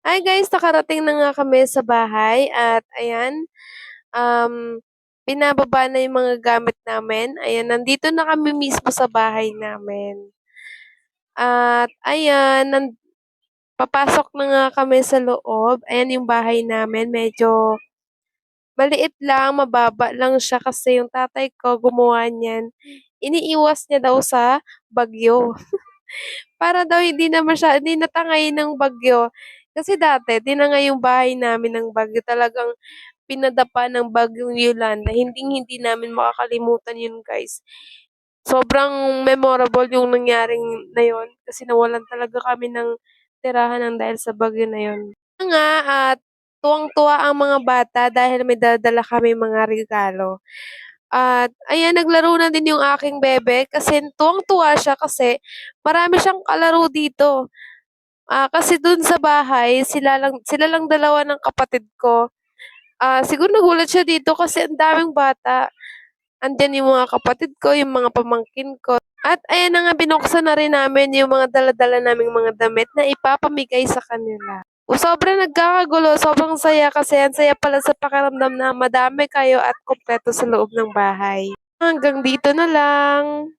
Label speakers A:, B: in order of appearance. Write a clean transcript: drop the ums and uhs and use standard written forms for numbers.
A: Hi guys, nakarating na nga kami sa bahay at ayan, binababa na yung mga gamit namin. Ayan, nandito na kami mismo sa bahay namin. At ayan, papasok na nga kami sa loob. Ayan yung bahay namin, medyo maliit lang, mababa lang siya kasi yung tatay ko gumawa niyan. Iniiwas niya daw sa bagyo. Para daw hindi natangay ng bagyo. Kasi dati tinangay yung bahay namin ng bagyo, talagang pinadapa ng bagyong Yolanda, hinding-hindi namin makakalimutan yun guys. Sobrang memorable yung nangyaring na yun kasi nawalan talaga kami ng tirahan ng dahil sa bagyo na yun. Kaya nga at tuwang-tuwa ang mga bata dahil may dala kami mga regalo. At ayan, naglaro na din yung aking bebe kasi tuwang-tuwa siya kasi marami siyang kalaro dito. Kasi dun sa bahay, sila lang dalawa ng kapatid ko. Siguro nagulat siya dito kasi ang daming bata. Andiyan yung mga kapatid ko, yung mga pamangkin ko. At ayan na nga, binuksan na rin namin yung mga dala-dala naming mga damit na ipapamigay sa kanila. Sobrang nagkakagulo, sobrang saya kasi ang saya pala sa pakiramdam na madami kayo at kumpleto sa loob ng bahay. Hanggang dito na lang.